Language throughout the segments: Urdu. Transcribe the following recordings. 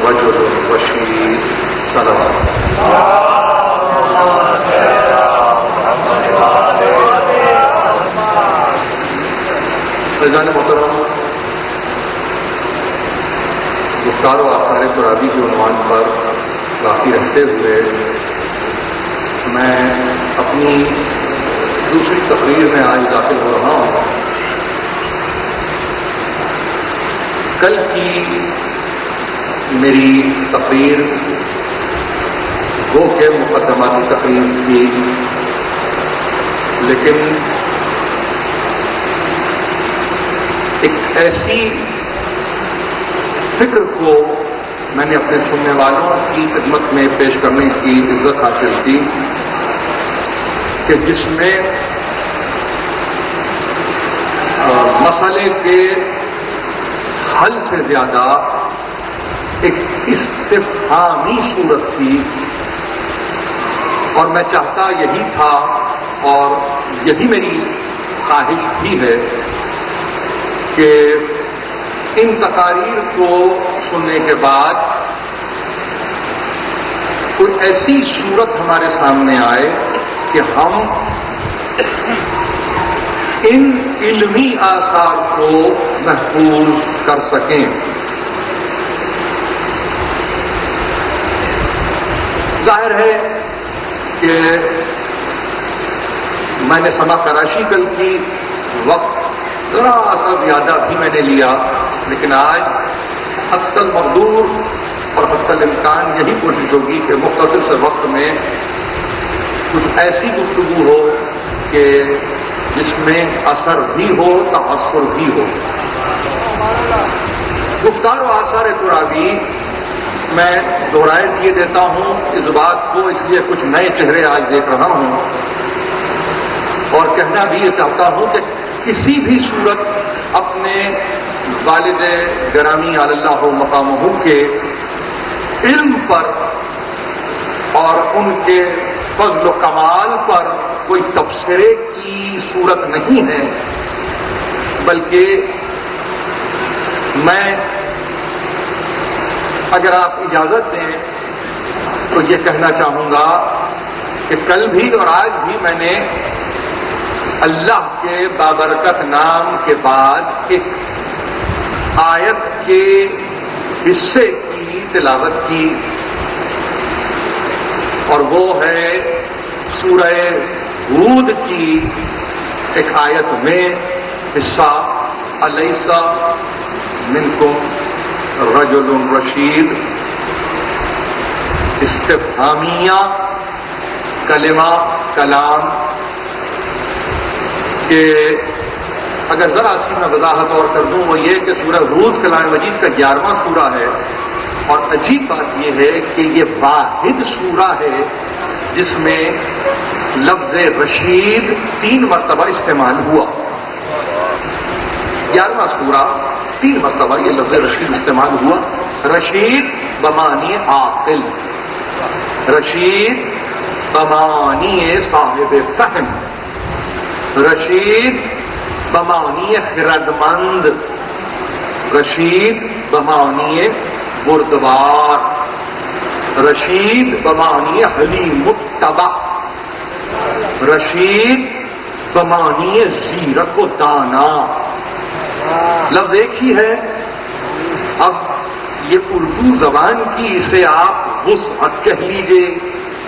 رجل رشید صلوات فیضان محترم، گفتار و آثار ترابی کے عنوان پر باقی رہتے ہوئے میں اپنی دوسری تقریر میں آج داخل ہو رہا ہوں۔ کل کی میری تقریر گو کے مقدماتی تقریر تھی، لیکن ایک ایسی فکر کو میں نے اپنے سننے والوں کی خدمت میں پیش کرنے کی عزت حاصل کی کہ جس میں مسئلے کے حل سے زیادہ ایک استفہامی صورت تھی، اور میں چاہتا یہی تھا اور یہی میری خواہش بھی ہے کہ ان تقاریر کو سننے کے بعد کوئی ایسی صورت ہمارے سامنے آئے کہ ہم ان علمی آثار کو محفوظ کر سکیں۔ ظاہر ہے کہ میں نے سما کراشی کل کی وقت ذرا سا زیادہ بھی میں نے لیا، لیکن آج حتی المقدور اور حتی الامکان یہی کوشش ہوگی کہ مختصر سے وقت میں کچھ ایسی گفتگو ہو کہ جس میں اثر بھی ہو، تاثر بھی ہو۔ گفتار و آثار ترابی میں دہرائے دیے دیتا ہوں اس بات کو، اس لیے کچھ نئے چہرے آج دیکھ رہا ہوں، اور کہنا بھی یہ چاہتا ہوں کہ کسی بھی صورت اپنے والد گرامی علی اللہ مقامہ کے علم پر اور ان کے فضل و کمال پر کوئی تبصرے کی صورت نہیں ہے، بلکہ میں اگر آپ اجازت دیں تو یہ کہنا چاہوں گا کہ کل بھی اور آج بھی میں نے اللہ کے بابرکت نام کے بعد ایک آیت کے حصے کی تلاوت کی، اور وہ ہے سورہ ہود کی ایک آیت میں حصہ الیس منکم رجل رشید، استفہامیہ کلمہ کلام کہ اگر ذرا سی میں وضاحت اور کر دوں وہ یہ کہ سورہ ہود کلام مجید کا 11واں سورہ ہے، اور عجیب بات یہ ہے کہ یہ واحد سورہ ہے جس میں لفظ رشید 3 مرتبہ استعمال ہوا۔ 11واں سورہ 3 مرتبہ یہ لفظ رشید استعمال ہوا۔ رشید بمانی عاقل، رشید بمانی صاحب فہم، رشید بمانی خردمند، رشید بمانی بردبار، رشید بمانی حلیم متبع، رشید بمانی زیرک و دانا۔ لفظ ایک ہی ہے، اب یہ اردو زبان کی اسے آپ وسعت کہہ لیجئے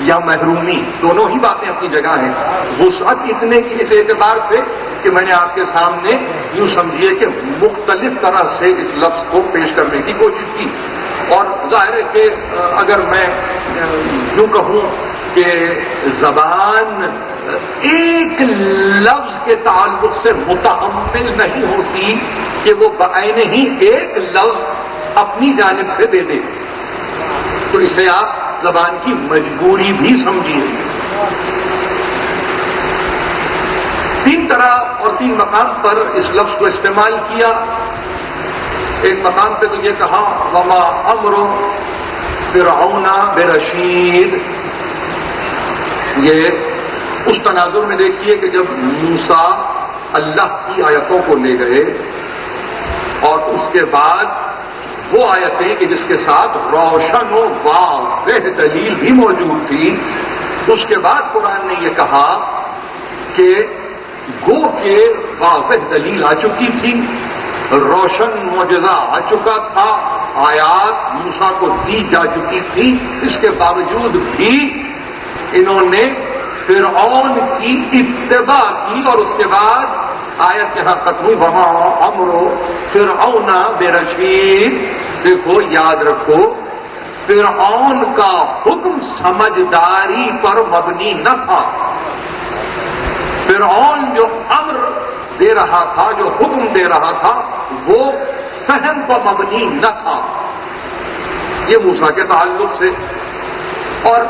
یا محرومی، دونوں ہی باتیں اپنی جگہ ہیں۔ وسعت اتنے کی اس اعتبار سے کہ میں نے آپ کے سامنے یوں سمجھیے کہ مختلف طرح سے اس لفظ کو پیش کرنے کی کوشش کی، اور ظاہر ہے کہ اگر میں یوں کہوں کہ زبان ایک لفظ کے تعلق سے متحمل نہیں ہوتی کہ وہ بعین ہی ایک لفظ اپنی جانب سے دے دے، تو اسے آپ زبان کی مجبوری بھی سمجھیے۔ 3 طرح اور 3 مقام پر اس لفظ کو استعمال کیا۔ ایک مقام پہ تو یہ کہا وما امر فرعون برشید، یہ اس تناظر میں دیکھیے کہ جب موسیٰ اللہ کی آیتوں کو لے گئے اور اس کے بعد وہ آیتیں کہ جس کے ساتھ روشن و واضح دلیل بھی موجود تھی. اس کے بعد قرآن نے یہ کہا کہ گو کے واضح دلیل آ چکی تھی، روشن معجزہ آ چکا تھا، آیات موسیٰ کو دی جا چکی تھی. اس کے باوجود بھی انہوں نے فرعون کی اتباع کی، اور اس کے بعد آیت یہاں ختم ہوئی وما امر فرعون برشید. دیکھو یاد رکھو، فرعون کا حکم سمجھداری پر مبنی نہ تھا. فرعون جو امر دے رہا تھا، جو حکم دے رہا تھا، وہ فہم پر مبنی نہ تھا. یہ موسیٰ کے تعلق سے. اور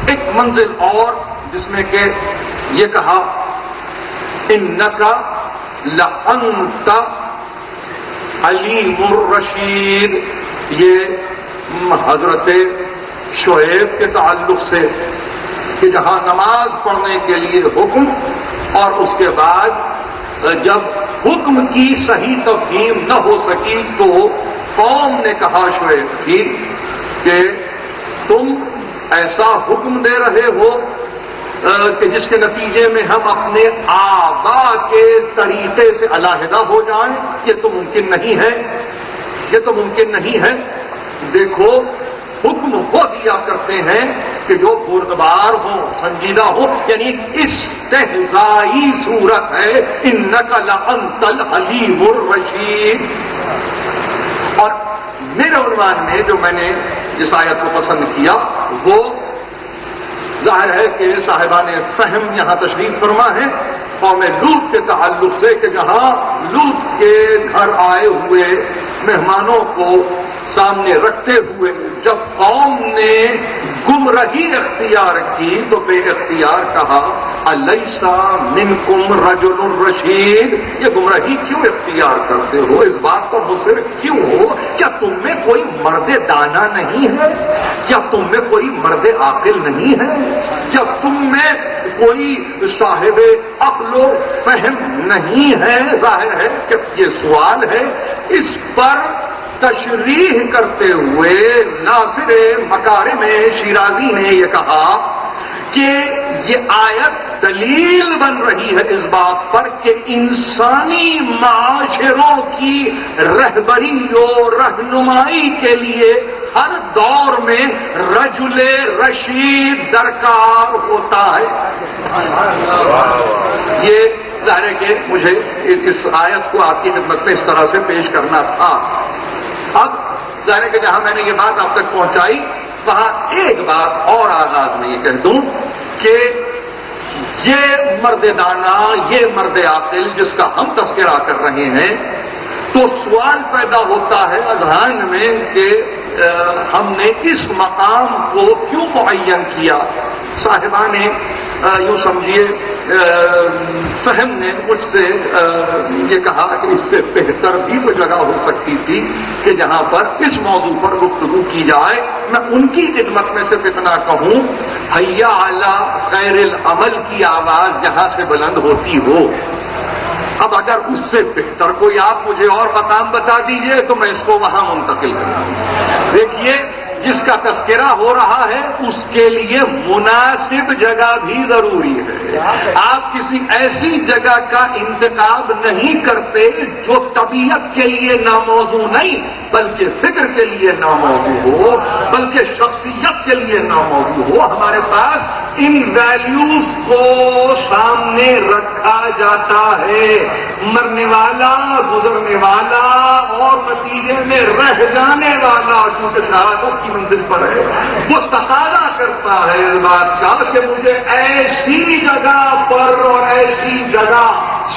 ایک منزل اور جس میں کہ یہ کہا انک لانت علیم الرشید، یہ حضرت شعیب کے تعلق سے کہ جہاں نماز پڑھنے کے لیے حکم، اور اس کے بعد جب حکم کی صحیح تفہیم نہ ہو سکی تو قوم نے کہا شعیب کی کہ تم ایسا حکم دے رہے ہو کہ جس کے نتیجے میں ہم اپنے آبا کے طریقے سے علیحدہ ہو جائیں. یہ تو ممکن نہیں ہے، یہ تو ممکن نہیں ہے. دیکھو حکم وہ دیا کرتے ہیں کہ جو بردبار ہو، سنجیدہ ہو، یعنی استہزائی صورت ہے. انک لانت الحلیم الرشید. اور میرے عنوان میں جو میں نے جس آیت کو پسند کیا وہ ظاہر ہے کہ صاحبان فہم یہاں تشریف فرما ہے قوم لوط کے تعلق سے، کہ جہاں لوط کے گھر آئے ہوئے مہمانوں کو سامنے رکھتے ہوئے جب قوم نے گمراہی اختیار کی تو بے اختیار کہا الیسا منکم رجل رشید. یہ گمراہی کیوں اختیار کرتے ہو؟ اس بات پر مصر کیوں ہو؟ کیا تم میں کوئی مرد دانا نہیں ہے؟ کیا تم میں کوئی مرد عاقل نہیں ہے؟ کیا تم میں کوئی صاحب عقل و فہم نہیں ہے؟ ظاہر ہے کہ یہ سوال ہے. اس پر تشریح کرتے ہوئے ناصر مکارم شیرازی نے یہ کہا کہ یہ آیت دلیل بن رہی ہے اس بات پر کہ انسانی معاشروں کی رہبری و رہنمائی کے لیے ہر دور میں رجل رشید درکار ہوتا ہے. یہ ظاہر ہے کہ مجھے اس آیت کو آپ کی خدمت میں اس طرح سے پیش کرنا تھا. اب ظاہر ہے کہ جہاں میں نے یہ بات آپ تک پہنچائی وہاں ایک بات اور آغاز میں یہ کہہ دوں کہ یہ مرد دانا، یہ مرد عاقل جس کا ہم تذکرہ کر رہے ہیں، تو سوال پیدا ہوتا ہے اذہان میں کہ ہم نے اس مقام کو کیوں معین کیا. صاحبان یوں سمجھیے فہم نے مجھ سے یہ کہا کہ اس سے بہتر بھی تو جگہ ہو سکتی تھی کہ جہاں پر اس موضوع پر گفتگو کی جائے. میں ان کی خدمت میں صرف اتنا کہوں حیا علی خیر العمل کی آواز جہاں سے بلند ہوتی ہو. اب اگر اس سے بہتر کوئی آپ مجھے اور مقام بتا دیجئے تو میں اس کو وہاں منتقل کروں. دیکھیے جس کا تذکرہ ہو رہا ہے اس کے لیے مناسب جگہ بھی ضروری ہے. آپ کسی ایسی جگہ کا انتخاب نہیں کرتے جو طبیعت کے لیے ناموزوں نہیں بلکہ فکر کے لیے ناموزوں ہو، بلکہ شخصیت کے لیے ناموزوں ہو. ہمارے پاس ان ویلیوز کو سامنے رکھا جاتا ہے. مرنے والا، گزرنے والا اور نتیجے میں رہ جانے والا چونکہ شہادت کی منزل پر ہے، وہ تقاضا کرتا ہے اس بات کا کہ مجھے ایسی جگہ پر اور ایسی جگہ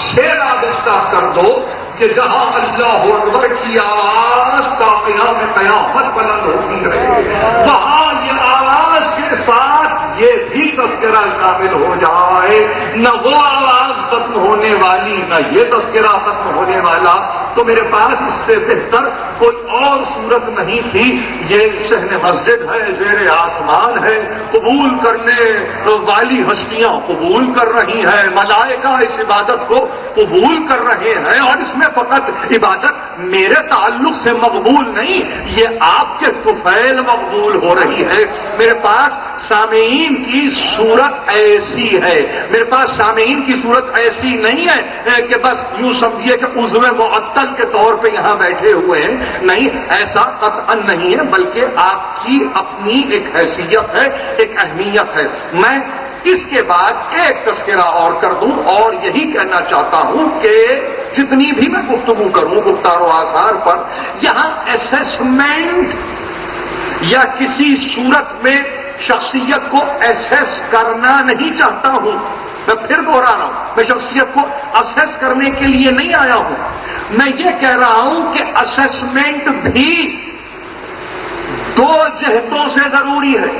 شیر آبستہ کر دو کہ جہاں اللہ اکبر کی آواز تا قیام قیامت بلند ہوتی رہے. وہاں یہ آواز کے ساتھ یہ بھی تذکرہ شامل ہو جائے. نہ وہ آواز ختم ہونے والی، نہ یہ تذکرہ ختم ہونے والا. تو میرے پاس اس سے بہتر کوئی اور صورت نہیں تھی. یہ صحن مسجد ہے, زیر آسمان ہے, قبول کرنے والی ہستیاں قبول کر رہی ہیں, ملائکہ اس عبادت کو قبول کر رہے ہیں, اور اس میں فقط عبادت میرے تعلق سے مقبول نہیں, یہ آپ کے طفیل مقبول ہو رہی ہے. میرے پاس سامعین کی صورت ایسی ہے, میرے پاس سامعین کی صورت ایسی نہیں ہے کہ بس یوں سمجھیے کہ عضو معطل کے طور پہ یہاں بیٹھے ہوئے ہیں. نہیں, ایسا قطعا نہیں ہے, بلکہ آپ کی اپنی ایک حیثیت ہے, ایک اہمیت ہے. میں اس کے بعد ایک تذکرہ اور کر دوں, اور یہی کہنا چاہتا ہوں کہ جتنی بھی میں گفتگو کروں گفتار و آثار پر, یہاں اسیسمنٹ یا کسی صورت میں شخصیت کو ایسیس کرنا نہیں چاہتا ہوں. میں پھر دوہرا رہا ہوں, میں شخصیت کو اسیس کرنے کے لیے نہیں آیا ہوں. میں یہ کہہ رہا ہوں کہ اسیسمنٹ بھی دو جہتوں سے ضروری ہے.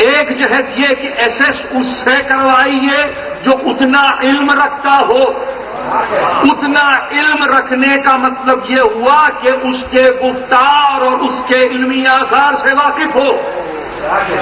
ایک جہت یہ کہ ایسیس اس سے کروائیے جو اتنا علم رکھتا ہو. اتنا علم رکھنے کا مطلب یہ ہوا کہ اس کے گفتار اور اس کے علمی آثار سے واقف ہو.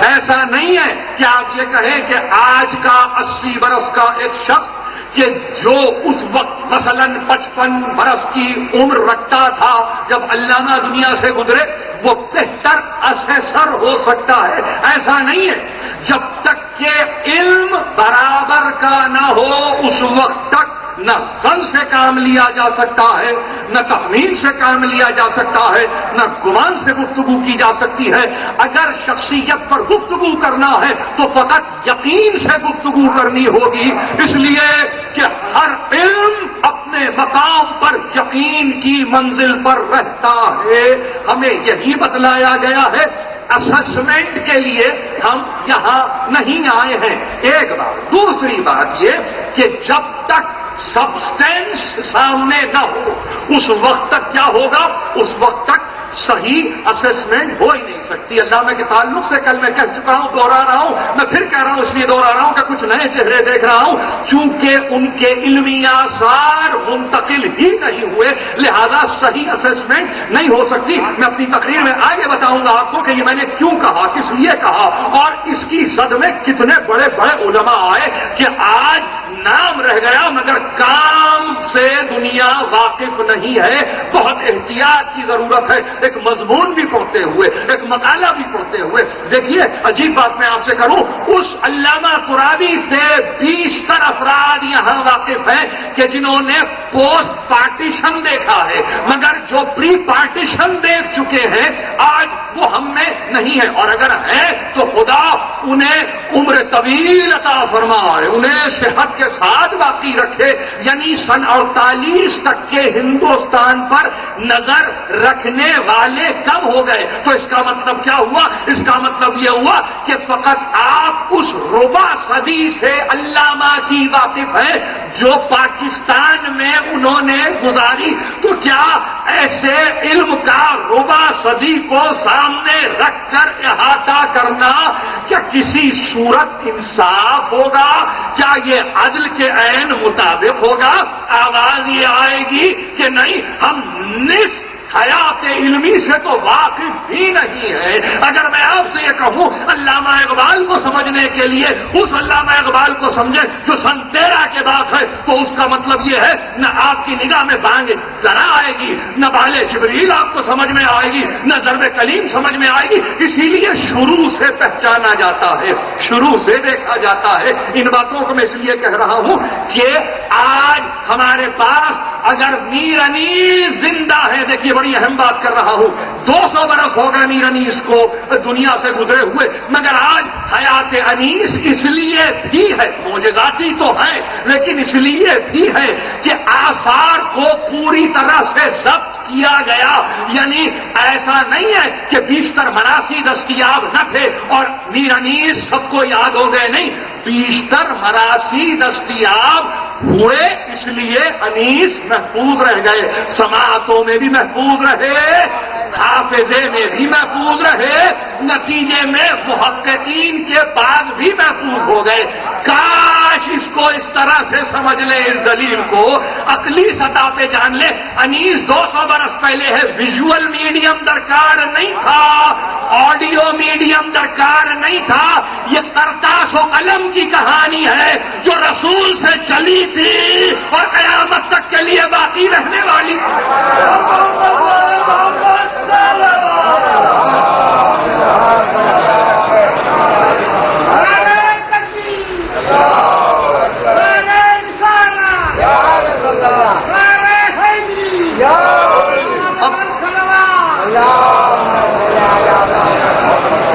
ایسا نہیں ہے کہ آپ یہ کہیں کہ آج کا 80 برس کا ایک شخص کہ جو اس وقت مثلا 55 برس کی عمر رکھتا تھا جب علامہ دنیا سے گزرے, وہ بہتر اسیسر ہو سکتا ہے. ایسا نہیں ہے. جب تک کہ علم برابر کا نہ ہو اس وقت تک نہ ظن سے کام لیا جا سکتا ہے, نہ تخمین سے کام لیا جا سکتا ہے, نہ گمان سے گفتگو کی جا سکتی ہے. اگر شخصیت پر گفتگو کرنا ہے تو فقط یقین سے گفتگو کرنی ہوگی, اس لیے کہ ہر علم اپنے مقام پر یقین کی منزل پر رہتا ہے. ہمیں یہی بتلایا گیا ہے. اسسمنٹ کے لیے ہم یہاں نہیں آئے ہیں. ایک بات. دوسری بات یہ کہ جب تک سبسٹینس سامنے نہ ہو اس وقت تک کیا ہوگا, اس وقت تک صحیح اسسمنٹ ہو ہی نہیں سکتی. علامہ کے تعلق سے کل میں کہہ چکا ہوں, دوہرا رہا ہوں, میں پھر کہہ رہا ہوں, اس لیے دوہرا رہا ہوں کہ کچھ نئے چہرے دیکھ رہا ہوں. چونکہ ان کے علمی آثار منتقل ہی نہیں ہوئے, لہذا صحیح اسسمنٹ نہیں ہو سکتی. میں اپنی تقریر میں آگے بتاؤں گا آپ کو کہ یہ میں نے کیوں کہا, کس لیے کہا, اور اس کی زد میں کتنے بڑے بڑے علماء آئے کہ آج نام رہ گیا مگر کام سے دنیا واقف نہیں ہے. بہت احتیاط کی ضرورت ہے. ایک مضمون بھی پڑھتے ہوئے, ایک مقالہ بھی پڑھتے ہوئے. دیکھیے عجیب بات میں آپ سے کروں, اس علامہ قرابی سے 20 افراد یہاں واقف ہیں کہ جنہوں نے پوسٹ پارٹیشن دیکھا ہے, مگر جو پری پارٹیشن دیکھ چکے ہیں آج وہ ہم میں نہیں ہے. اور اگر ہے تو خدا انہیں عمر طویل عطا فرمائے, انہیں صحت کے ساتھ باقی رکھے. یعنی سن 48 تک کے ہندوستان پر نظر رکھنے والے کم ہو گئے. تو اس کا مطلب کیا ہوا, اس کا مطلب یہ ہوا کہ فقط آپ اس ربع صدی سے علامہ کی واقف ہیں جو پاکستان میں انہوں نے گزاری. تو کیا ایسے علم کا ربع صدی کو سامنے رکھ کر احاطہ کرنا کیا کسی صورت انصاف ہوگا؟ کیا یہ عدل کے عین مطابق ہوگا؟ آواز یہ آئے گی کہ نہیں, ہم نصف حیات علمی سے تو واقف ہی نہیں ہے. اگر میں آپ سے یہ کہوں علامہ اقبال کو سمجھنے کے لیے اس علامہ اقبال کو سمجھیں جو سن 13 کے بعد ہے, تو اس کا مطلب یہ ہے نہ آپ کی نگاہ میں بانگ ذرا آئے گی, نہ بال جبریل آپ کو سمجھ میں آئے گی, نہ ضرب کلیم سمجھ میں آئے گی. اسی لیے شروع سے پہچانا جاتا ہے, شروع سے دیکھا جاتا ہے. ان باتوں کو میں اس لیے کہہ رہا ہوں کہ آج ہمارے پاس اگر میر انیس زندہ ہے, دیکھیے بڑی اہم بات کر رہا ہوں, 200 برس ہو گئے میر انیس کو دنیا سے گزرے ہوئے, مگر آج حیات انیس اس لیے بھی ہے, معجزاتی تو ہے لیکن اس لیے بھی ہے کہ آثار کو پوری طرح سے ضبط کیا گیا. یعنی ایسا نہیں ہے کہ بیشتر مراثی دستیاب نہ تھے اور میر انیس سب کو یاد ہو گئے, نہیں, بیشتر مراثی دستیاب ہوئے اس لیے انیس محفوظ رہ گئے، سماعتوں میں بھی محفوظ رہے، حافظے میں بھی محفوظ رہے، نتیجے میں محققین کے بعد بھی محفوظ ہو گئے۔ کاش اس کو اس طرح سے سمجھ لیں، اس دلیل کو عقلی سطح پہ جان لیں۔ انیس 200 برس پہلے ہے، ویژول میڈیم درکار نہیں تھا، آڈیو میڈیم درکار نہیں تھا، یہ کرتاس و قلم کی کہانی ہے جو رسول سے چلی تھی اور قیامت تک کے لیے باقی رہنے والی تھی۔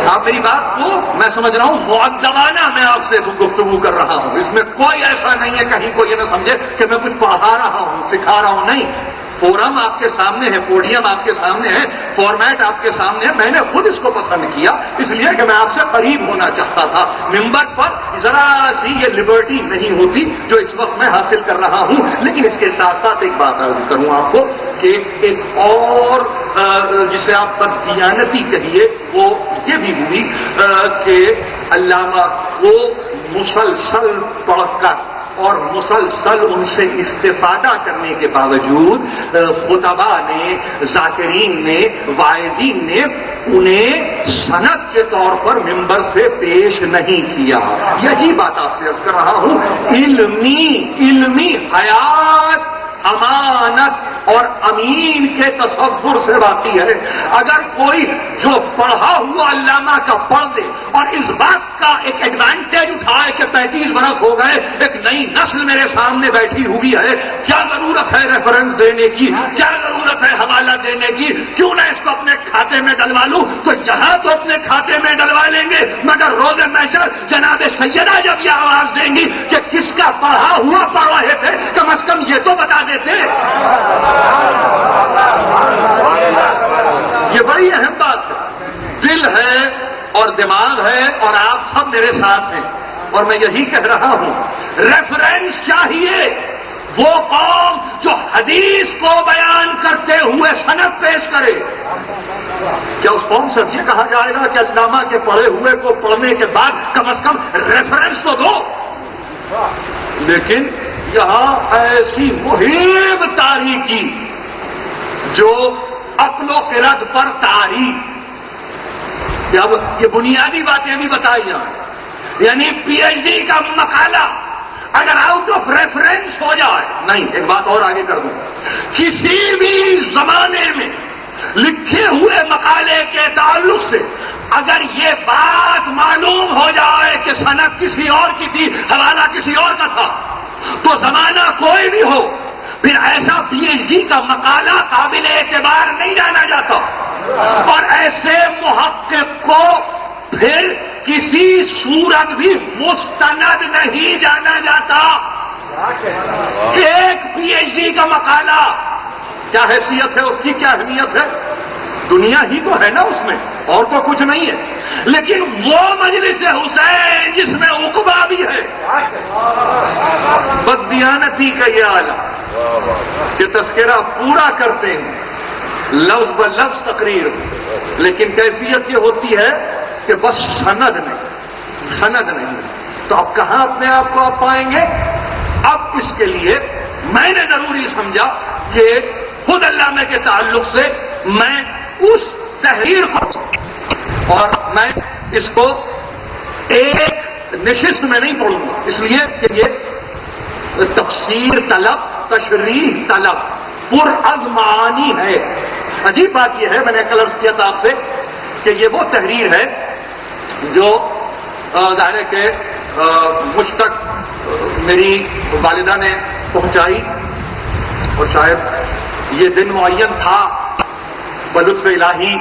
آپ میری بات کو میں سمجھ رہا ہوں، مؤدبانہ میں آپ سے گفتگو کر رہا ہوں، اس میں کوئی ایسا نہیں ہے کہیں کوئی یہ نہ سمجھے کہ میں کچھ پڑھا رہا ہوں، سکھا رہا ہوں، نہیں۔ فورم آپ کے سامنے ہے، پوڈیم آپ کے سامنے ہے، فارمیٹ آپ کے سامنے ہے، میں نے خود اس کو پسند کیا اس لیے کہ میں آپ سے قریب ہونا چاہتا تھا۔ ممبر پر ذرا سی یہ لبرٹی نہیں ہوتی جو اس وقت میں حاصل کر رہا ہوں، لیکن اس کے ساتھ ساتھ ایک بات عرض کروں آپ کو کہ ایک اور جسے آپ بددیانتی کہیے وہ یہ بھی ہوئی کہ علامہ کو مسلسل پڑھ کر اور مسلسل ان سے استفادہ کرنے کے باوجود خطبہ نے، ذاکرین نے، واعظین نے انہیں سند کے طور پر ممبر سے پیش نہیں کیا۔ یہ عجیب بات آپ سے عرض کر رہا ہوں، علمی حیات امانت اور امین کے تصور سے باقی ہے۔ اگر کوئی جو پڑھا ہوا علامہ کا پڑھ دے اور اس بات کا ایک ایڈوانٹیج اٹھائے کہ 35 برس ہو گئے، ایک نئی نسل میرے سامنے بیٹھی ہوئی ہے، کیا ضرورت ہے ریفرنس دینے کی، کیا ضرورت ہے حوالہ دینے کی، کیوں نہ اس کو اپنے کھاتے میں ڈلوا لوں، تو یہاں تو اپنے کھاتے میں ڈلوا لیں گے، مگر روز محشر جناب سیدہ جب یہ آواز دیں گی کہ کس کا پڑھا ہوا پڑھ رہے تھے، کم از کم یہ تو بتا دیتے۔ یہ بڑی اہم بات ہے، دل ہے اور دماغ ہے اور آپ سب میرے ساتھ ہیں، اور میں یہی کہہ رہا ہوں، ریفرنس چاہیے وہ قوم جو حدیث کو بیان کرتے ہوئے سند پیش کرے۔ کیا اس قوم سے یہ کہا جائے گا کہ علامہ کے پڑھے ہوئے کو پڑھنے کے بعد کم از کم ریفرنس تو دو؟ لیکن یہاں ایسی مہم تاریخی جو عقل و خرد پر تاریخ، اب یہ بنیادی باتیں بھی بتائی جائیں، یعنی پی ایچ ڈی کا مقالہ اگر آؤٹ آف ریفرنس ہو جائے، نہیں ایک بات اور آگے کر دوں، کسی بھی زمانے میں لکھے ہوئے مقالے کے تعلق سے اگر یہ بات معلوم ہو جائے کہ سند کسی اور کی تھی، حوالہ کسی اور کا تھا، تو زمانہ کوئی بھی ہو پھر ایسا پی ایچ ڈی کا مقالہ قابل اعتبار نہیں جانا جاتا، اور ایسے محقق کو پھر کسی صورت بھی مستند نہیں جانا جاتا۔ ایک پی ایچ ڈی کا مقالہ کیا حیثیت ہے اس کی، کیا اہمیت ہے؟ دنیا ہی تو ہے نا اس میں، اور تو کچھ نہیں ہے، لیکن وہ مجلس حسین جس میں عقبہ بھی ہے، بددیانتی کا یہ آلہ کہ تذکرہ پورا کرتے ہیں لفظ بلفظ تقریر، لیکن کیفیت یہ ہوتی ہے کہ بس سند نہیں، تو اب کہاں اپنے آپ کو آپ پائیں گے؟ اب اس کے لیے میں نے ضروری سمجھا کہ خود علامہ کے تعلق سے میں اس تحریر کو، اور میں اس کو ایک نشست میں نہیں پڑھوں گا، اس لیے کہ یہ تفسیر طلب، تشریح طلب، پرعزمانی ہے۔ عجیب بات یہ ہے، میں نے کل عرض کیا تھا آپ سے کہ یہ وہ تحریر ہے جو ظاہر ہے کہ مجھ تک میری والدہ نے پہنچائی، اور شاید یہ دن معین تھا بلطف الہی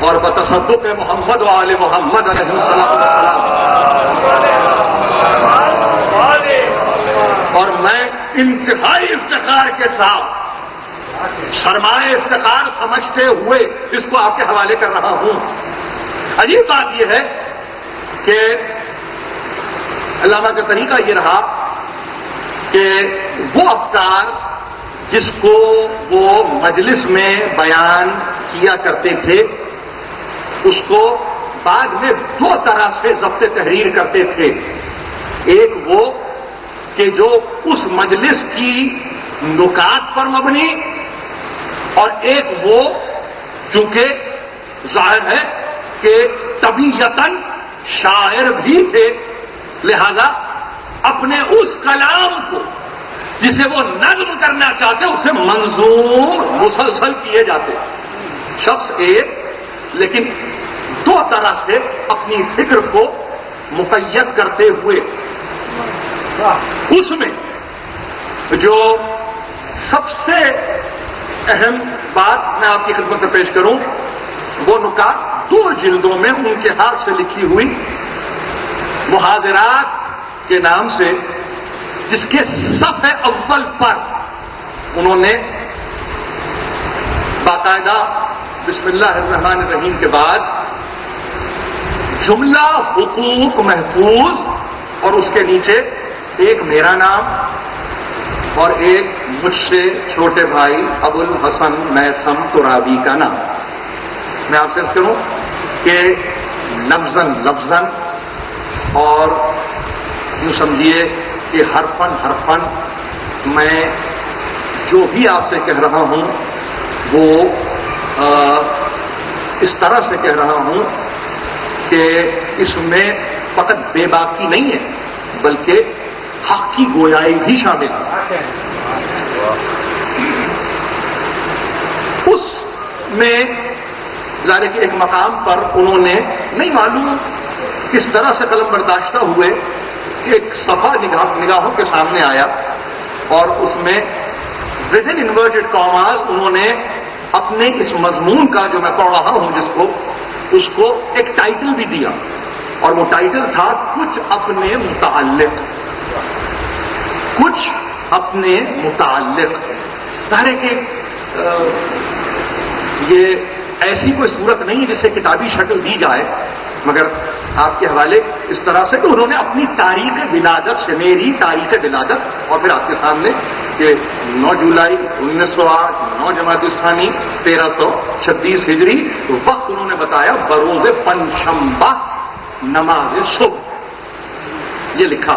اور بتصدق محمد و آل محمد علیہ السلام، اور میں انتہائی افتخار کے ساتھ سرمایہ افتخار سمجھتے ہوئے اس کو آپ کے حوالے کر رہا ہوں۔ عجیب بات یہ ہے کہ علامہ کا طریقہ یہ رہا کہ وہ افکار جس کو وہ مجلس میں بیان کیا کرتے تھے اس کو بعد میں دو طرح سے ضبط تحریر کرتے تھے. ایک وہ کہ جو اس مجلس کی نکات پر مبنی، اور ایک وہ چونکہ ظاہر ہے کہ طبیعتاً شاعر بھی تھے، لہذا اپنے اس کلام کو جسے وہ نظم کرنا چاہتے اسے منظوم مسلسل کیے جاتے. شخص ایک، لیکن دو طرح سے اپنی فکر کو مقید کرتے ہوئے. اس میں جو سب سے اہم بات میں آپ کی خدمت میں پیش کروں وہ نکات 2 جلدوں میں ان کے ہاتھ سے لکھی ہوئی محاضرات کے نام سے، جس کے صفحے اول پر انہوں نے باقاعدہ بسم اللہ الرحمن الرحیم کے بعد جملہ حقوق محفوظ اور اس کے نیچے ایک میرا نام اور ایک مجھ سے چھوٹے بھائی ابو الحسن میثم ترابی کا نام. میں آپ سے عرض کروں کہ لفظاً لفظاً اور یوں سمجھیے کہ حرفاً میں جو بھی آپ سے کہہ رہا ہوں وہ اس طرح سے کہہ رہا ہوں کہ اس میں فقط بے باکی نہیں ہے بلکہ حق کی گویائی بھی شامل ہے. اس میں ظاہر کہ ایک مقام پر انہوں نے نہیں معلوم کس طرح سے قلم برداشتہ ہوئے کہ ایک صفحہ نگاہوں کے سامنے آیا اور اس میں ود ان انورٹڈ کاماز انہوں نے اپنے اس مضمون کا جو میں پڑھ رہا ہوں اس کو ایک ٹائٹل بھی دیا، اور وہ ٹائٹل تھا کچھ اپنے متعلق. کچھ اپنے متعلق. ظاہر ہے کہ یہ ایسی کوئی صورت نہیں جسے کتابی شکل دی جائے، مگر آپ کے حوالے اس طرح سے کہ انہوں نے اپنی تاریخ ولادت سے، میری تاریخ ولادت، اور پھر آپ کے سامنے کہ 9 جولائی 1908 9 جمادی الثانی 1326 ہجری وقت انہوں نے بتایا بروز پنجشنبہ نماز صبح، یہ لکھا.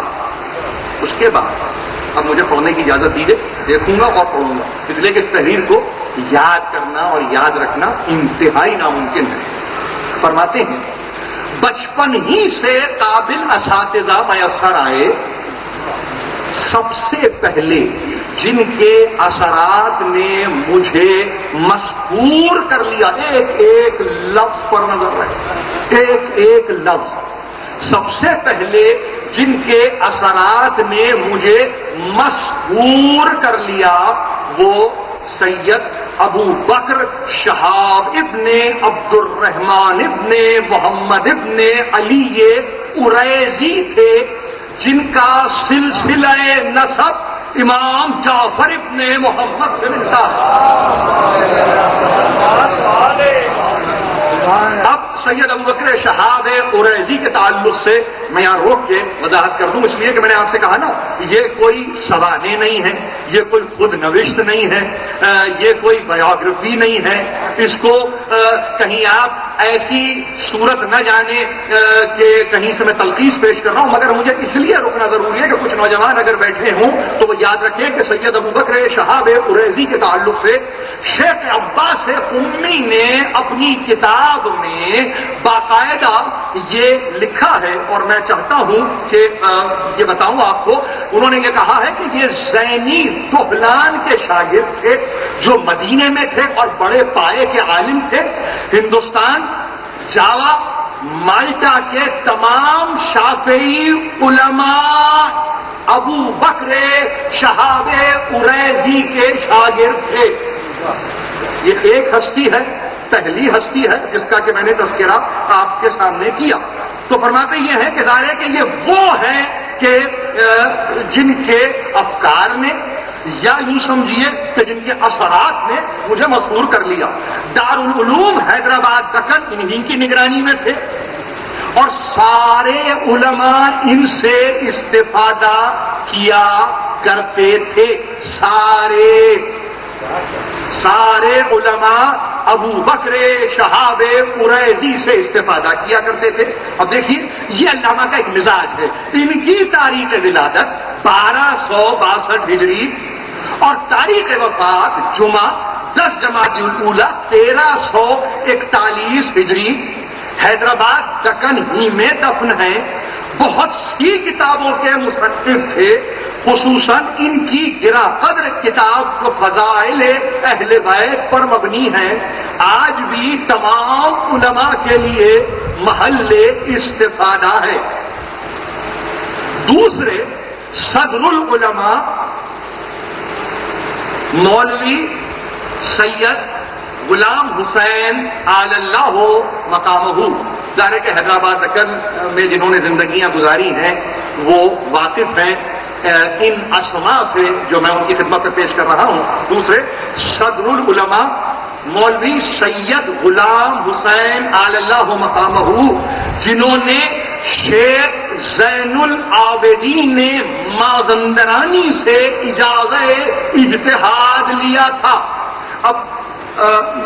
اس کے بعد اب مجھے پڑھنے کی اجازت دیجیے، دیکھوں گا اور پڑھوں گا، اس لیے کہ اس تحریر کو یاد کرنا اور یاد رکھنا انتہائی ناممکن ہے. فرماتے ہیں بچپن ہی سے قابل اساتذہ میسر آئے، سب سے پہلے جن کے اثرات نے مجھے مسحور کر لیا. ایک ایک لفظ پر نظر رہے، ایک ایک لفظ. سب سے پہلے جن کے اثرات نے مجھے مسحور کر لیا وہ سید ابو بکر شہاب ابن عبد الرحمن ابن محمد ابن علی اریزی تھے، جن کا سلسلہ نسب امام جعفر ابن محمد سے ملتا ہے. اب سید ابو بکر شہاب اریزی کے تعلق سے میں یہاں روک کے وضاحت کر دوں، اس لیے کہ میں نے آپ سے کہا نا یہ کوئی سوانح نہیں ہے، یہ کوئی خود نوشت نہیں ہے، یہ کوئی بایوگرافی نہیں ہے. اس کو کہیں آپ ایسی صورت نہ جانے کہ کہیں سے میں تلخیص پیش کر رہا ہوں، مگر مجھے اس لیے رکنا ضروری ہے کہ کچھ نوجوان اگر بیٹھے ہوں تو وہ یاد رکھیں کہ سید ابو بکر شہاب اریزی کے تعلق سے شیخ عباس قمی نے اپنی کتاب میں باقاعدہ یہ لکھا ہے، اور میں چاہتا ہوں کہ یہ بتاؤں آپ کو. انہوں نے یہ کہا ہے کہ یہ زینی دہلان کے شاگرد تھے جو مدینے میں تھے اور بڑے پائے کے عالم تھے. ہندوستان، جاوا، مالٹا کے تمام شافعی علماء ابو بکر شہاب اریزی کے شاگرد تھے. یہ ایک ہستی ہے، پہلی ہستی ہے جس کا کہ میں نے تذکرہ آپ کے سامنے کیا. تو فرماتے یہ ہے کہ ظاہر ہے کہ یہ وہ ہیں کہ جن کے افکار نے یا یوں سمجھیے کہ جن کے اثرات نے مجھے مسحور کر لیا. دارالعلوم حیدرآباد دکن انہی کی نگرانی میں تھے اور سارے علماء ان سے استفادہ کیا کرتے تھے. سارے علماء ابو بکر شہاب قریظی سے استفادہ کیا کرتے تھے. اب دیکھیے یہ علامہ کا ایک مزاج ہے. ان کی تاریخ ولادت 1262 ہجری اور تاریخ وفات جمعہ 10 جمادی الاولی 1341 ہجری. حیدرآباد دکن ہی میں دفن ہیں. بہت سی کتابوں کے مصنف تھے، خصوصاً ان کی گرا قدر کتاب فضائل اہل بیت پر مبنی ہے. آج بھی تمام علماء کے لیے محل استفادہ ہے. دوسرے صدر العلماء مولوی سید غلام حسین آل اللہ مقامہ. ظاہر ہے کہ حیدرآباد دکن میں جنہوں نے زندگیاں گزاری ہیں وہ واقف ہیں ان اسماء سے جو میں ان کی خدمت میں پیش کر رہا ہوں. دوسرے صدر العلماء مولوی سید غلام حسین آل اللہ مقامہ، جنہوں نے شیخ زین العابدین مازندرانی سے اجازت اجتہاد لیا تھا. اب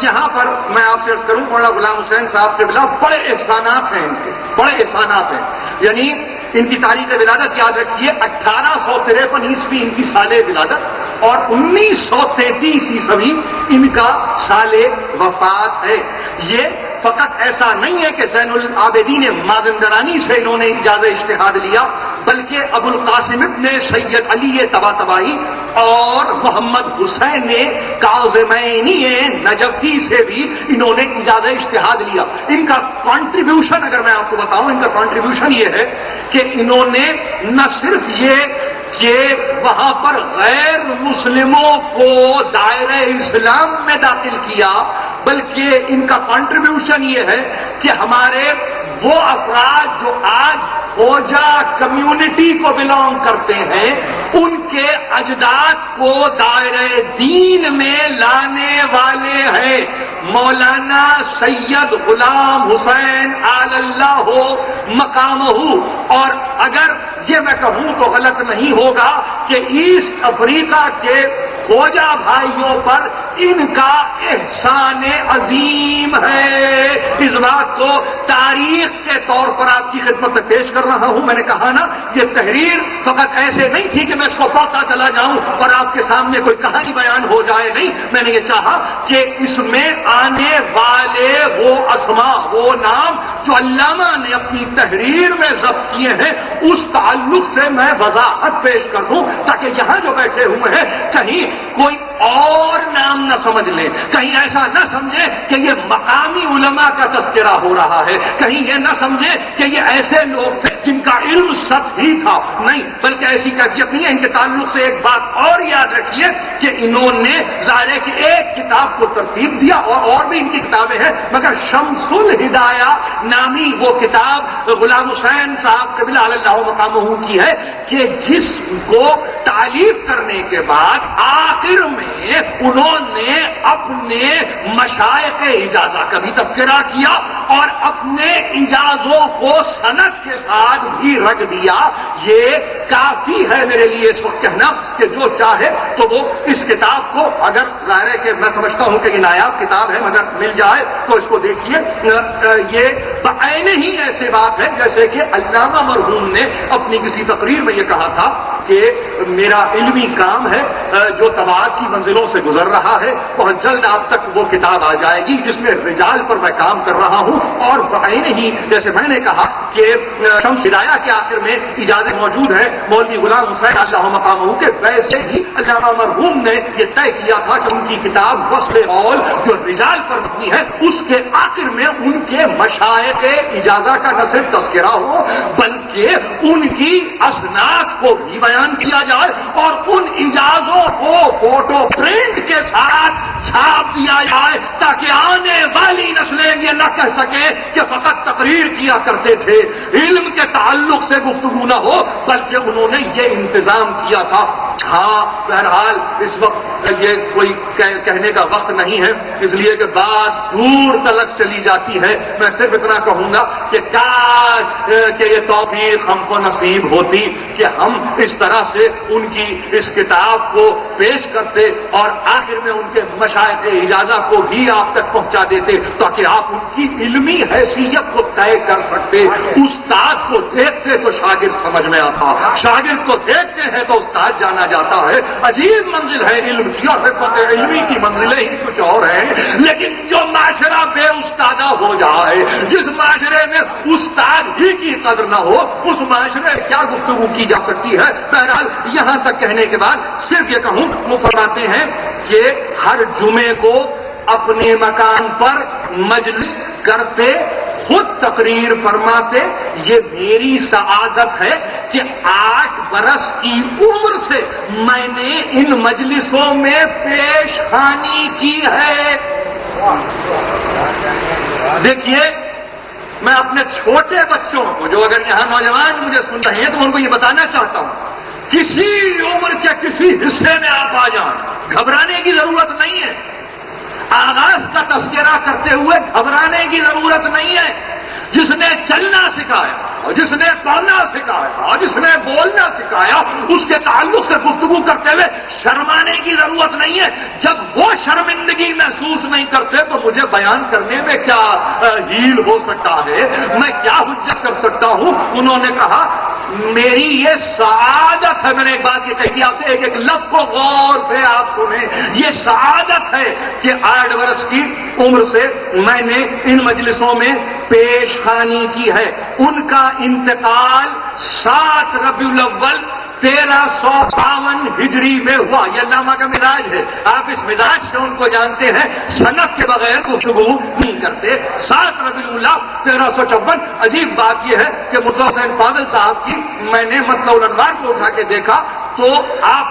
یہاں پر میں آپ سے عرض کروں مولانا غلام حسین صاحب کے بلا بڑے احسانات ہیں، ان کے بڑے احسانات ہیں. یعنی ان کی تاریخ ولادت یاد رکھیے 1853 عیسوی ان کی سال ولادت اور 1933 عیسوی ان کا سال وفات ہے. یہ فقط ایسا نہیں ہے کہ زین العابدین مازندرانی سے انہوں نے اجازت اجتہاد لیا، بلکہ ابو القاسم ابن سید علی طباطبائی اور محمد حسین کاظمینی نجفی سے بھی انہوں نے اجازت اجتہاد لیا. ان کا کنٹریبیوشن اگر میں آپ کو بتاؤں، ان کا کنٹریبیوشن یہ ہے کہ انہوں نے نہ صرف یہ کہ وہاں پر غیر مسلموں کو دائرہ اسلام میں داخل کیا، بلکہ ان کا کنٹریبیوشن یہ ہے کہ ہمارے وہ افراد جو آج خوجہ کمیونٹی کو بلانگ کرتے ہیں ان کے اجداد کو دائرہ دین میں لانے والے ہیں. مولانا سید غلام حسین آل اللہ مقامہ. اور اگر یہ میں کہوں تو غلط نہیں ہوگا کہ ایسٹ افریقہ کے خوجہ بھائیوں پر ان کا احسان عظیم ہے. اس بات کو تاریخ کے طور پر آپ کی خدمت میں پیش کر رہا ہوں. میں نے کہا نا یہ تحریر فقط ایسے نہیں تھی کہ میں اس کو پڑھتا چلا جاؤں اور آپ کے سامنے کوئی کہانی بیان ہو جائے. نہیں، میں نے یہ چاہا کہ اس میں آنے والے وہ اسماء، وہ نام جو علامہ نے اپنی تحریر میں ضبط کیے ہیں اس تعلق سے میں وضاحت پیش کر دوں تاکہ یہاں جو بیٹھے ہوئے ہیں کہیں کوئی اور نام نہ سمجھ لیں، کہیں ایسا نہ سمجھے کہ یہ مقامی علماء کا تذکرہ ہو رہا ہے، کہیں یہ نہ سمجھے کہ یہ ایسے لوگ تھے جن کا علم سطحی تھا. نہیں، بلکہ ایسی کیفیت نہیں ہے. ان کے تعلق سے ایک بات اور یاد رکھیے کہ انہوں نے ظاہر ہے کہ ایک کتاب کو ترتیب دیا اور بھی ان کی کتابیں ہیں، مگر شمس الہدایہ نامی وہ کتاب غلام حسین صاحب قبلہ اللہ مقامہ کی ہے کہ جس کو تعلیف کرنے کے بعد آخر میں انہوں نے اپنے مشائخ اجازہ کا بھی تذکرہ کیا اور اپنے اجازوں کو سند کے ساتھ بھی رکھ دیا. یہ کافی ہے میرے لیے اس وقت کہنا کہ جو چاہے تو وہ اس کتاب کو، اگر ظاہر ہے کہ میں سمجھتا ہوں کہ یہ نایاب کتاب ہے مگر مل جائے تو اس کو دیکھیے. یہ بعین ہی ایسے بات ہے جیسے کہ علامہ مرحوم نے اپنی کسی تقریر میں یہ کہا تھا کہ میرا علمی کام ہے جو طباعت کی منزلوں سے گزر رہا ہے، بہت جلد آپ تک وہ کتاب آ جائے گی جس میں رجال پر میں کام کر رہا ہوں. اور بعین ہی جیسے میں نے کہا کہ شمس ہدایہ کے آخر میں اجازت موجود ہے مولوی غلام حسین اللہ مقامہ کے، ویسے ہی علامہ مرحوم نے یہ طے کیا تھا کہ ان کی کتاب وصل قول جو رجال پر مبنی ہے اس کے آخر میں ان کے مشائخ اجازہ کا نہ صرف تذکرہ ہو بلکہ ان کی اسناد کو بھی بیان کیا جائے اور ان اجازوں کو فوٹو پرنٹ کے ساتھ چھاپ دیا جائے تاکہ آنے والی نسلیں یہ نہ کہہ سکے کہ فقط تقریر کیا کرتے تھے، علم کے تعلق سے گفتگو نہ ہو، بلکہ انہوں نے یہ انتظام کیا تھا. ہاں بہرحال اس وقت یہ کوئی کہنے کا وقت نہیں ہے، اس لیے کہ بات دور تلک چلی جاتی ہے. میں صرف اتنا کہوں گا کہ کاش کہ یہ توفیق ہم کو نصیب ہوتی کہ ہم اس طرح سے ان کی اس کتاب کو پیش کرتے اور آخر میں ان کے مشائخ اجازہ کو بھی آپ تک پہنچا دیتے تاکہ آپ ان کی علمی حیثیت کو طے کر سکتے. استاد کو دیکھتے تو شاگرد سمجھ میں آتا، شاگرد کو دیکھتے ہیں تو استاد جانا جاتا ہے. عجیب منزل ہے علم کی، اور رفعت علمی کی منزلیں ہی کچھ اور ہیں. لیکن جو معاشرہ بے استادہ ہو جائے، جس معاشرے میں استاد ہی کی قدر نہ ہو، اس معاشرے میں کیا گفتگو کی جا سکتی ہے. بہرحال یہاں تک کہنے کے بعد صرف یہ کہوں، وہ فرماتے ہیں کہ ہر جمعے کو اپنے مکان پر مجلس کرتے، خود تقریر فرماتے. یہ میری سعادت ہے کہ 8 برس کی عمر سے میں نے ان مجلسوں میں پیش خانی کی ہے. دیکھیے، میں اپنے چھوٹے بچوں کو، جو اگر یہاں نوجوان مجھے سن رہے ہیں، تو ان کو یہ بتانا چاہتا ہوں، کسی عمر کے کسی حصے میں آپ آ جائیں، گھبرانے کی ضرورت نہیں ہے. آغاز کا تذکرہ کرتے ہوئے گھبرانے کی ضرورت نہیں ہے. جس نے چلنا سکھایا اور جس نے پڑھنا سکھایا اور جس نے بولنا سکھایا، اس کے تعلق سے گفتگو کرتے ہوئے شرمانے کی ضرورت نہیں ہے. جب وہ شرمندگی محسوس نہیں کرتے تو مجھے بیان کرنے میں کیا ہیل ہو سکتا ہے، میں کیا حجت کر سکتا ہوں. انہوں نے کہا میری یہ سعادت ہے. میں نے ایک بات یہ کہی آپ سے، ایک ایک لفظ کو غور سے آپ سنیں. یہ سعادت ہے کہ 8 برس کی عمر سے میں نے ان مجلسوں میں پیش خانی کی ہے. ان کا انتقال 7 ربیع الاول 1352 ہجری میں ہوا. یہ علامہ کا مزاج ہے، آپ اس مزاج سے ان کو جانتے ہیں، صنف کے بغیر گفتگو نہیں کرتے. 7 ربیع الاول 1354. عجیب بات یہ ہے کہ مرتضی حسین فاضل صاحب کی میں نے مطلع الانوار کو اٹھا کے دیکھا تو آپ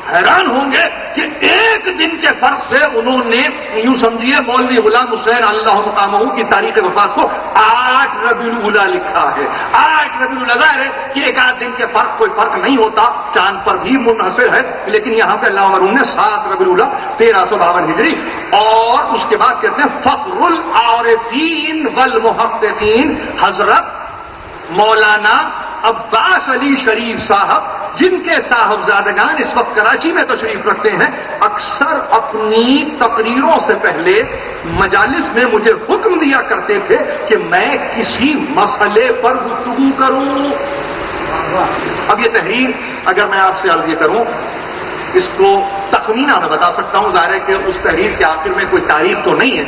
حیران ہوں گے کہ ایک دن کے فرق سے انہوں نے یوں سمجھیے مولوی غلام حسین اللہ مقامہ کی تاریخ وفات کو 8 ربیع الاول لکھا ہے. 8 ربیع الاول ظاہر ہے کہ ایک آدھ دن کے فرق کوئی فرق نہیں ہوتا، چاند پر بھی منحصر ہے. لیکن یہاں پہ علامہ مرحوم نے 7 ربیع الاول 1352 ہجری. اور اس کے بعد کہتے ہیں فخر العارفین والمحققین حضرت مولانا عباس علی شریف صاحب، جن کے صاحبزادگان اس وقت کراچی میں تشریف رکھتے ہیں، اکثر اپنی تقریروں سے پہلے مجالس میں مجھے حکم دیا کرتے تھے کہ میں کسی مسئلے پر گفتگو کروں. اب یہ تحریر اگر میں آپ سے عرض یہ کروں، اس کو تخمینہ میں بتا سکتا ہوں. ظاہر ہے کہ اس تحریر کے آخر میں کوئی تاریخ تو نہیں ہے،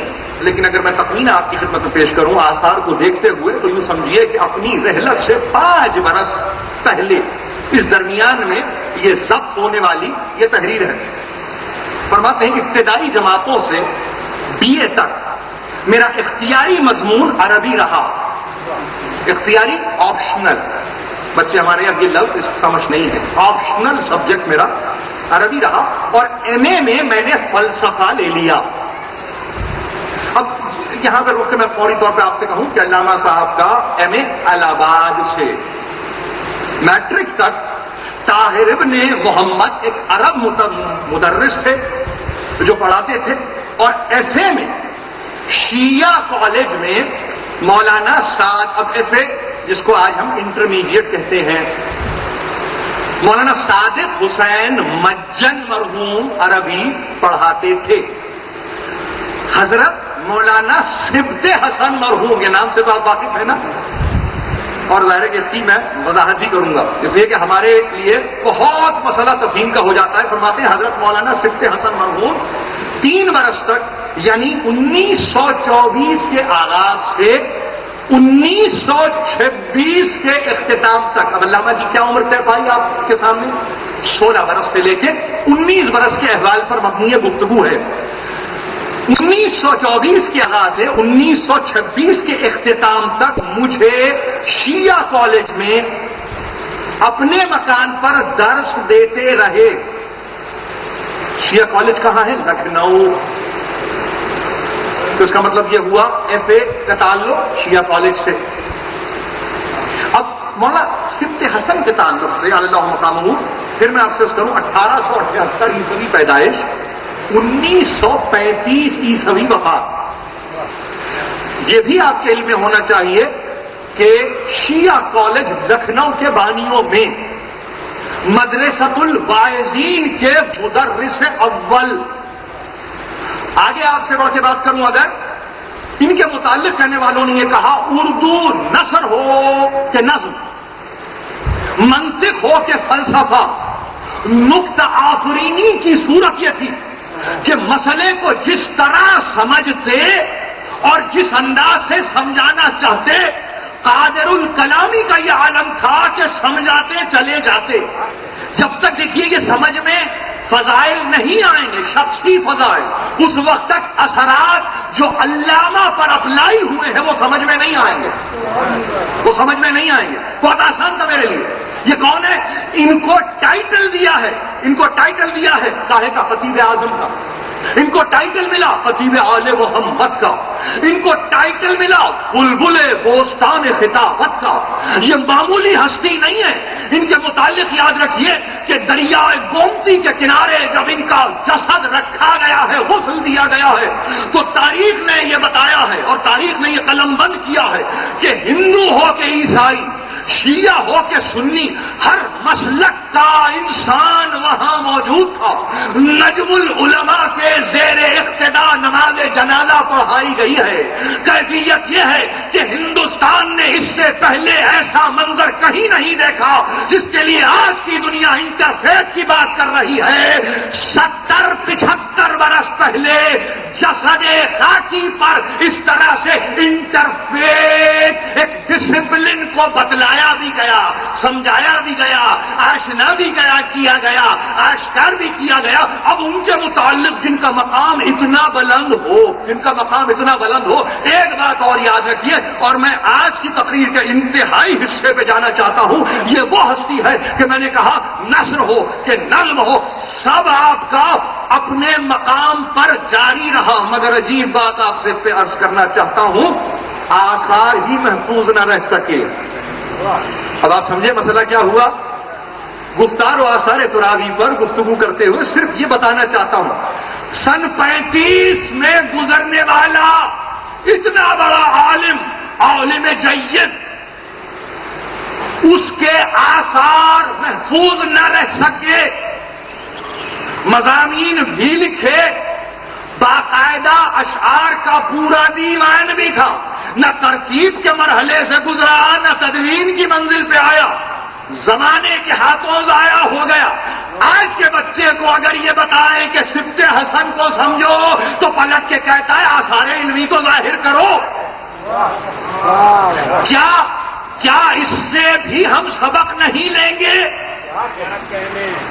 لیکن اگر میں تخمینہ آپ کی خدمت میں پیش کروں آثار کو دیکھتے ہوئے، تو یوں سمجھیے کہ اپنی رحلت سے 5 برس پہلے اس درمیان میں یہ ضبط ہونے والی یہ تحریر ہے. فرماتے ہیں ابتدائی جماعتوں سے BA تک میرا اختیاری مضمون عربی رہا. اختیاری آپشنل، بچے ہمارے اب یہ لفظ اس سمجھ نہیں ہے. آپشنل سبجیکٹ میرا عربی رہا. اور MA میں نے فلسفہ لے لیا. اب یہاں پہ رک کے میں فوری طور پہ آپ سے کہوں کہ علامہ صاحب کا MA الہ آباد سے میٹرک تک طاہر ابن محمد ایک عرب مدرس تھے جو پڑھاتے تھے. اور FA میں شیعہ کالج میں مولانا سعد، اب FA جس کو آج ہم انٹرمیڈیٹ کہتے ہیں، مولانا صادق حسین مجن مرحوم عربی پڑھاتے تھے. حضرت مولانا سبت حسن مرحوم کے نام سے تو آپ واقف ہیں نا، اور ظاہر ہے کہ اس کی میں وضاحت بھی کروں گا اس لیے کہ ہمارے لیے بہت مسئلہ تفہیم کا ہو جاتا ہے. فرماتے ہیں حضرت مولانا سبت حسن مرحوم 3 برس تک، یعنی 1924 کے آغاز سے 1926 کے اختتام تک. اب علامہ جی کیا عمر طے پائی آپ کے سامنے؟ 16 برس سے لے کے 19 برس کے احوال پر مبنی گفتگو ہے. 1924 کے آغاز سے 1926 کے اختتام تک مجھے شیعہ کالج میں اپنے مکان پر درس دیتے رہے. شیعہ کالج کہاں ہے؟ لکھنؤ. تو اس کا مطلب یہ ہوا FA کا تعلق شیعہ کالج سے. اب مولانا سبت حسن کے تعلق سے اللہ مقامہ، پھر میں آپ سے کروں 1878 عیسوی پیدائش، 1935 عیسوی وفات. یہ بھی آپ کے علم میں ہونا چاہیے کہ شیعہ کالج لکھنؤ کے بانیوں میں مدرسۃ الواعظین کے مدرس اول، آگے آپ سے بڑھ کے بات کروں اگر، ان کے متعلق کہنے والوں نے یہ کہا اردو نثر ہو کہ نظم، منطق ہو کہ فلسفہ، نکتہ آفرینی کی صورت یہ تھی کہ مسئلے کو جس طرح سمجھتے اور جس انداز سے سمجھانا چاہتے، قادر الکلامی کا یہ عالم تھا کہ سمجھاتے چلے جاتے. جب تک دیکھیے یہ سمجھ میں فضائل نہیں آئیں گے، شخصی فضائل، اس وقت تک اثرات جو علامہ پر اپلائی ہوئے ہیں وہ سمجھ میں نہیں آئیں گے، وہ سمجھ میں نہیں آئیں گے. بہت آسان تھا میرے لیے. یہ کون ہے؟ ان کو ٹائٹل دیا ہے، ان کو ٹائٹل دیا ہے کاہے کا؟ خطیب اعظم کا. ان کو ٹائٹل ملا خطیب آل محمد کا. ان کو ٹائٹل ملا بلبل بوستان خطابت کا. یہ معمولی ہستی نہیں ہے. ان کے متعلق یاد رکھیے کہ دریائے گومتی کے کنارے جب ان کا جسد رکھا گیا ہے، غسل دیا گیا ہے، تو تاریخ نے یہ بتایا ہے اور تاریخ نے یہ قلم بند کیا ہے کہ ہندو ہو کہ عیسائی، شیعہ ہو کہ سنی، ہر مسلک کا انسان وہاں موجود تھا. نجم العلماء کے زیر اقتدا نماز جنازہ پڑھائی گئی ہے. کیفیت یہ ہے کہ ہندوستان نے اس سے پہلے ایسا منظر کہیں نہیں دیکھا جس کے لیے آج کی دنیا انٹرفیت کی بات کر رہی ہے. 70-75 برس پہلے جسد خاکی پر اس طرح سے انٹرفیت ایک ڈسپلن کو بتلایا بھی گیا، سمجھایا بھی گیا، آشنا بھی کیا گیا، آشکار بھی کیا گیا. اب ان کے متعلق جن کا مقام اتنا بلند ہو، جن کا مقام اتنا بلند ہو، ایک بات اور یاد رکھیے، اور میں آج کی تقریر کے انتہائی حصے پہ جانا چاہتا ہوں. یہ وہ ہستی ہے کہ میں نے کہا نثر ہو کہ نظم ہو، سب آپ کا اپنے مقام پر جاری رہا. مگر عجیب بات آپ سے عرض کرنا چاہتا ہوں، آثار ہی محفوظ نہ رہ سکے. اب آپ سمجھے مسئلہ کیا ہوا؟ گفتار و آثار تراوی پر گفتگو کرتے ہوئے صرف یہ بتانا چاہتا ہوں، سن 35 میں گزرنے والا اتنا بڑا عالم جید، اس کے آثار محفوظ نہ رہ سکے. مضامین بھی لکھے، باقاعدہ اشعار کا پورا دیوان بھی تھا. نہ ترتیب کے مرحلے سے گزرا، نہ تدوین کی منزل پہ آیا. زمانے کے ہاتھوں ضائع ہو گیا. آج کے بچے کو اگر یہ بتائیں کہ سبط حسن کو سمجھو تو پلٹ کے کہتا ہے آثار علمی کو ظاہر کرو. کیا اس سے بھی ہم سبق نہیں لیں گے؟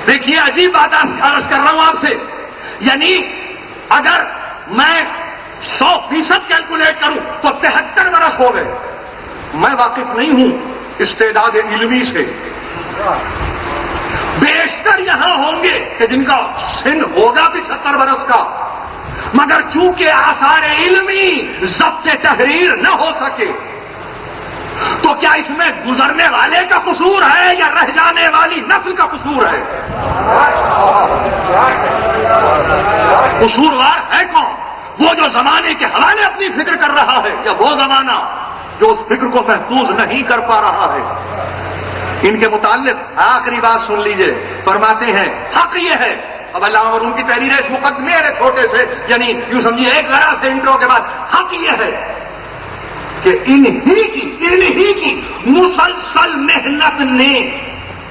دیکھیے عجیب بات عرض کر رہا ہوں آپ سے. یعنی اگر میں 100% کیلکولیٹ کروں تو 73 برس ہو گئے. میں واقف نہیں ہوں استعداد علمی سے. بیشتر یہاں ہوں گے کہ جن کا سن ہوگا 75 برس کا، مگر چونکہ آثار علمی ضبط تحریر نہ ہو سکے تو کیا اس میں گزرنے والے کا قصور ہے یا رہ جانے والی نسل کا قصور ہے؟ قصوروار ہے کون؟ وہ جو زمانے کے حوالے اپنی فکر کر رہا ہے، یا وہ زمانہ جو اس فکر کو محفوظ نہیں کر پا رہا ہے؟ ان کے متعلق آخری بات سن لیجئے. فرماتے ہیں حق یہ ہے، اب اللہ اور ان کی تحریر اس مقدمے ہے چھوٹے سے، یعنی یوں سمجھیے ایک ذرا سے انٹرو کے بعد، حق یہ ہے کہ انہی کی مسلسل محنت نے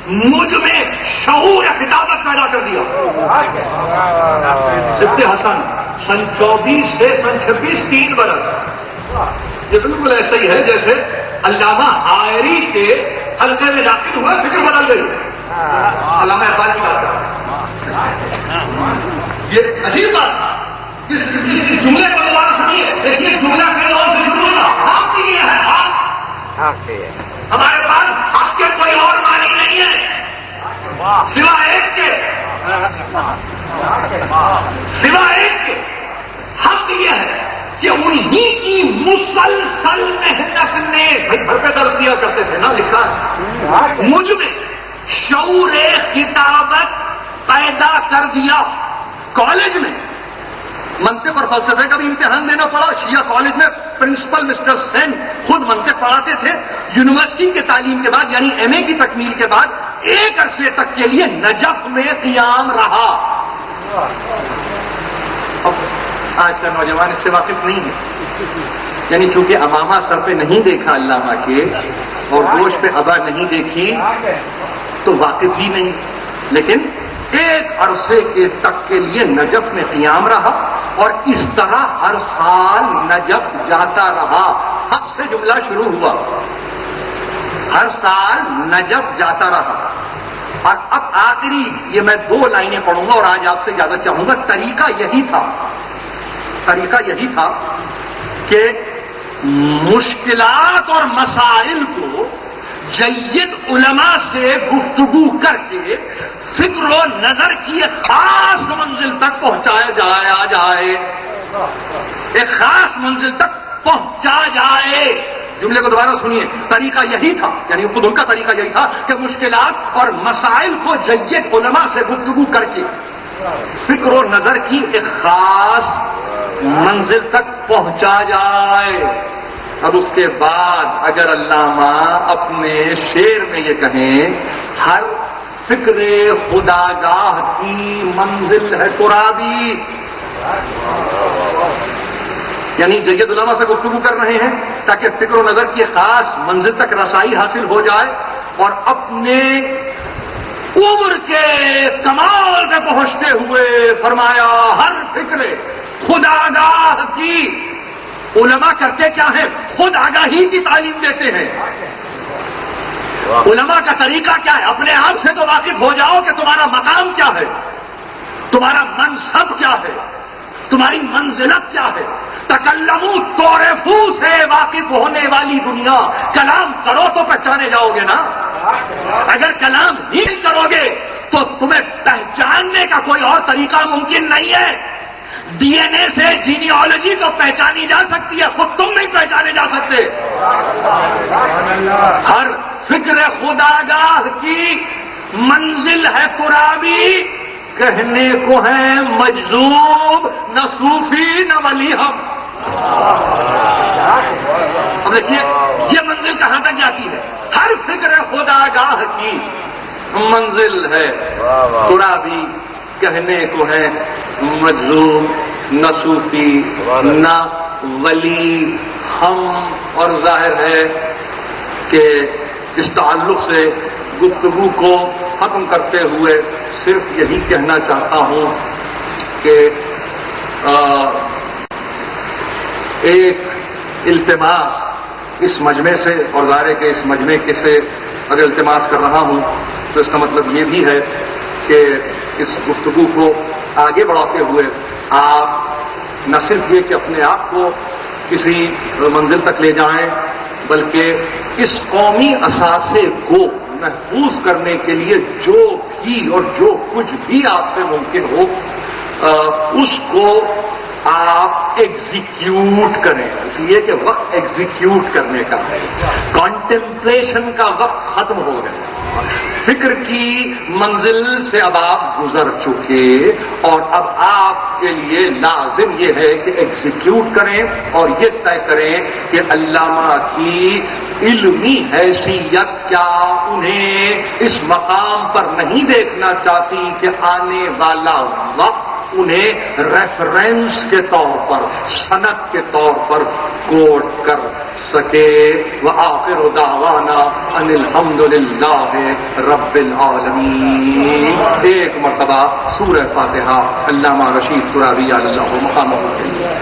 مجھ میں شعور خطابت پیدا کر دیا. سبط حسن سن 24 سے سن 26 3 برس. یہ بالکل ایسا ہی ہے جیسے علامہ حائری کے حلقے میں داخل ہوا، فکر بدل گئی. علامہ اقبال کی بات ہے. یہ عجیب بات اس جملے کو دوبارہ سنیے. دیکھیے جملہ کے لوگ سے شروع ہوگا، حق یہ ہے، حق. ہمارے پاس حق کے کوئی اور معنی نہیں ہے سوائے ایک کے. حق یہ ہے کہ انہی کی مسلسل محنت نے، گھر پہ درد دیا کرتے تھے نا، لکھا مجھ میں شعور خطابت پیدا کر دیا. کالج میں منطق اور فلسفے کا بھی امتحان دینا پڑا. شیعہ کالج میں پرنسپل مسٹر سین خود منطق پڑھاتے تھے. یونیورسٹی کے تعلیم کے بعد یعنی ایم اے کی تکمیل کے بعد ایک عرصے تک کے لیے نجف میں قیام رہا. اب آج کا نوجوان اس سے واقف نہیں ہے. یعنی چونکہ امامہ سر پہ نہیں دیکھا علامہ کے اور گوشت پہ ابا نہیں دیکھی تو واقف ہی نہیں. لیکن ایک عرصے کے تک کے لیے نجف میں قیام رہا اور اس طرح ہر سال نجف جاتا رہا. اب سے جملہ شروع ہوا, ہر سال نجف جاتا رہا. اور اب آخری یہ میں 2 لائنیں پڑھوں گا اور آج آپ سے اجازت چاہوں گا. طریقہ یہی تھا کہ مشکلات اور مسائل کو جید علماء سے گفتگو کر کے فکر و نظر کی ایک خاص منزل تک پہنچایا جائے. ایک خاص منزل تک پہنچا جائے. جملے کو دوبارہ سنیے. طریقہ یہی تھا, یعنی خود ان کا طریقہ یہی تھا کہ مشکلات اور مسائل کو جید علماء سے گفتگو کر کے فکر و نظر کی ایک خاص منزل تک پہنچا جائے. اب اس کے بعد اگر علامہ اپنے شعر میں یہ کہیں ہر فکر خداگاہ کی منزل ہے ترابی, یعنی جید علماء سے گفتگو کر رہے ہیں تاکہ فکر و نظر کی خاص منزل تک رسائی حاصل ہو جائے اور اپنے عمر کے کمال پہ پہنچتے ہوئے فرمایا ہر فکر خداگاہ کی. علماء کرتے کیا ہے؟ خود آگاہی کی تعلیم دیتے ہیں. علماء کا طریقہ کیا ہے؟ اپنے آپ سے تو واقف ہو جاؤ کہ تمہارا مقام کیا ہے, تمہارا منصب کیا ہے, تمہاری منزلت کیا ہے. تکلمو تعرفو سے واقف ہونے والی دنیا. کلام کرو تو پہچانے جاؤ گے نا. اگر کلام ہی نہیں کرو گے تو تمہیں پہچاننے کا کوئی اور طریقہ ممکن نہیں ہے. ڈی این اے سے جینیالوجی کو پہچانی جا سکتی ہے, خود تم نہیں پہچانے جا سکتے. ہر فکر خداگاہ کی منزل ہے ترابی. کہنے کو ہے مجذوب نہ صوفی نہ ولی ہم. اب دیکھیے یہ منزل کہاں تک جاتی ہے. ہر فکر خداگاہ کی منزل ہے ترابی. کہنے کو ہے مجذوب نہ صوفی نہ ولی ہم. اور ظاہر ہے کہ اس تعلق سے گفتگو کو ختم کرتے ہوئے صرف یہی کہنا چاہتا ہوں کہ ایک التماس اس مجمع سے, اور ظاہر ہے کہ اس مجمع کے سے اگر التماس کر رہا ہوں تو اس کا مطلب یہ بھی ہے کہ اس گفتگو کو آگے بڑھاتے ہوئے آپ نہ صرف یہ کہ اپنے آپ کو کسی منزل تک لے جائیں بلکہ اس قومی اثاثے کو محفوظ کرنے کے لیے جو بھی اور جو کچھ بھی آپ سے ممکن ہو اس کو آپ ایگزیکیوٹ کریں. اس لیے کہ وقت ایگزیکیوٹ کرنے کا ہے. کانٹمپلیشن کا وقت ختم ہو گیا. فکر کی منزل سے اب آپ گزر چکے اور اب آپ کے لیے لازم یہ ہے کہ ایگزیکیوٹ کریں اور یہ طے کریں کہ علامہ کی علمی حیثیت کیا انہیں اس مقام پر نہیں دیکھنا چاہتی کہ آنے والا وقت انہیں ریفرنس کے طور پر, سند کے طور پر کوٹ کر سکے. وآخر دعوانا ان الحمد للہ رب العالمین. ایک مرتبہ سورہ فاتحہ علامہ رشید ترابی علی اللہ مقامہ کے لیے.